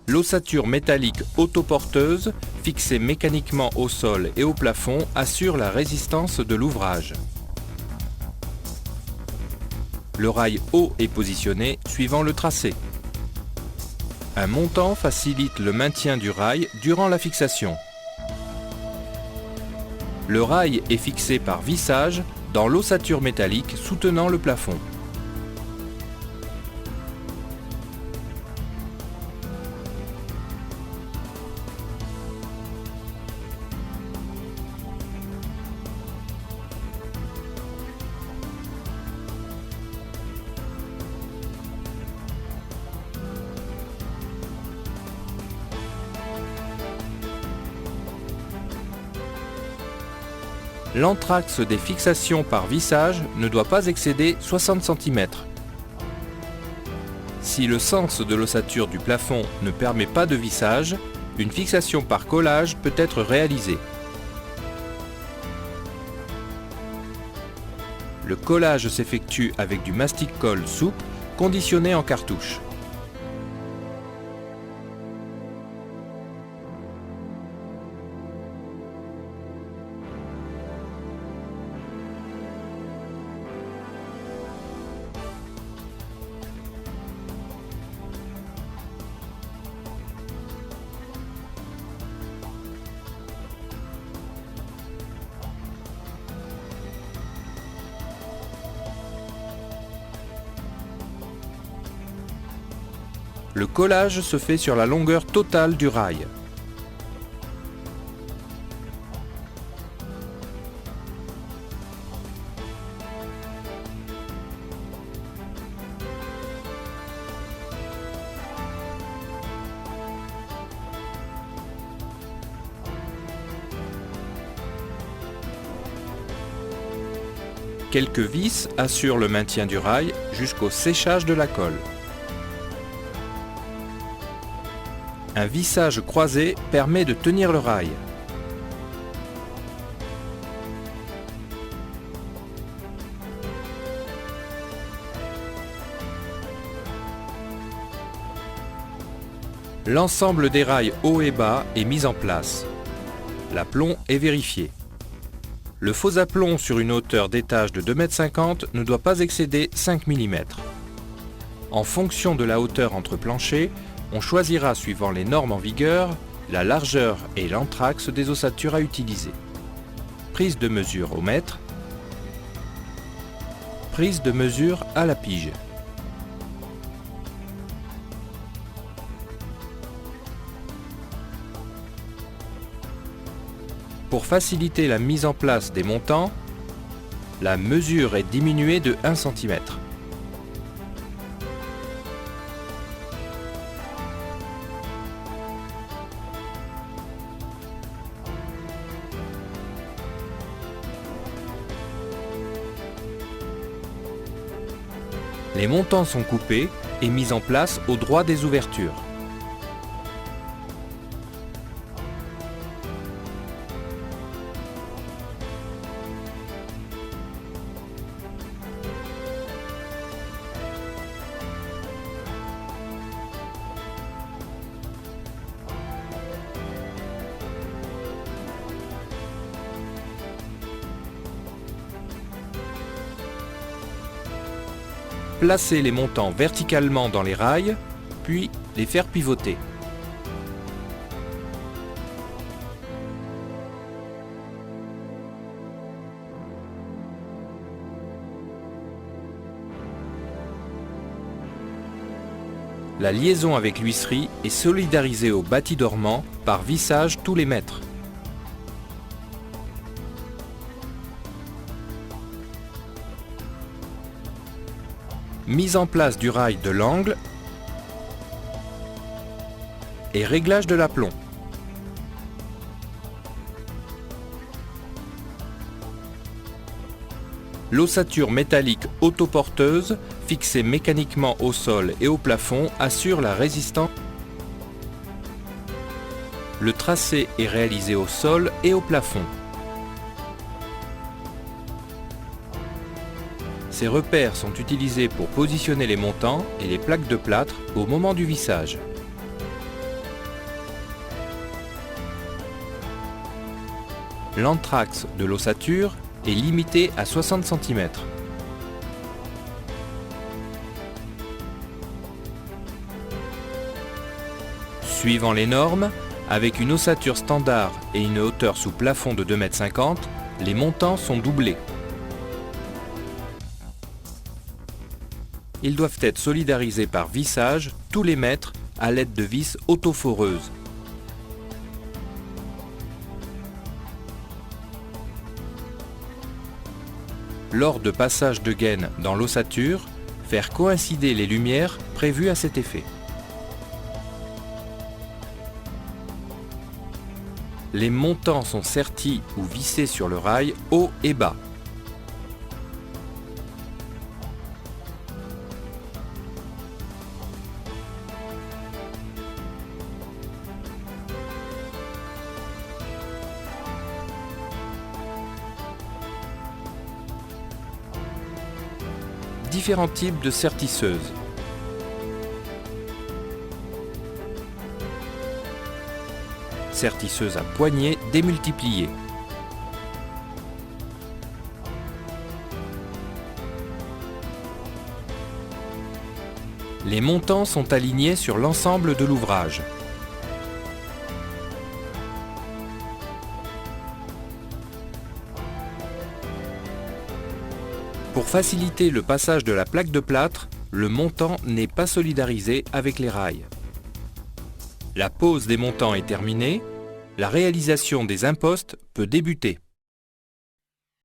L'ossature métallique autoporteuse, fixée mécaniquement au sol et au plafond, assure la résistance de l'ouvrage. Le rail haut est positionné suivant le tracé. Un montant facilite le maintien du rail durant la fixation. Le rail est fixé par vissage dans l'ossature métallique soutenant le plafond. L'anthrax des fixations par vissage ne doit pas excéder 60 cm. Si le sens de l'ossature du plafond ne permet pas de vissage, une fixation par collage peut être réalisée. Le collage s'effectue avec du mastic-colle souple conditionné en cartouche. Le collage se fait sur la longueur totale du rail. Quelques vis assurent le maintien du rail jusqu'au séchage de la colle. Un vissage croisé permet de tenir le rail. L'ensemble des rails haut et bas est mis en place. L'aplomb est vérifié. Le faux aplomb sur une hauteur d'étage de 2,50 m ne doit pas excéder 5 mm. En fonction de la hauteur entre planchers, on choisira, suivant les normes en vigueur, la largeur et l'anthrax des ossatures à utiliser. Prise de mesure au mètre, prise de mesure à la pige. Pour faciliter la mise en place des montants, la mesure est diminuée de 1 cm. Les montants sont coupés et mis en place au droit des ouvertures. Placer les montants verticalement dans les rails, puis les faire pivoter. La liaison avec l'huisserie est solidarisée au bâti dormant par vissage tous les mètres. Mise en place du rail de l'angle et réglage de l'aplomb. L'ossature métallique autoporteuse, fixée mécaniquement au sol et au plafond, assure la résistance. Le tracé est réalisé au sol et au plafond. Ces repères sont utilisés pour positionner les montants et les plaques de plâtre au moment du vissage. L'anthrax de l'ossature est limité à 60 cm. Suivant les normes, avec une ossature standard et une hauteur sous plafond de 2,50 m, les montants sont doublés. Ils doivent être solidarisés par vissage tous les mètres à l'aide de vis autoforeuses. Lors de passage de gaine dans l'ossature, faire coïncider les lumières prévues à cet effet. Les montants sont sertis ou vissés sur le rail haut et bas. Différents types de sertisseuses. Sertisseuse à poignée démultipliée. Les montants sont alignés sur l'ensemble de l'ouvrage. Pour faciliter le passage de la plaque de plâtre, le montant n'est pas solidarisé avec les rails. La pose des montants est terminée, la réalisation des impostes peut débuter.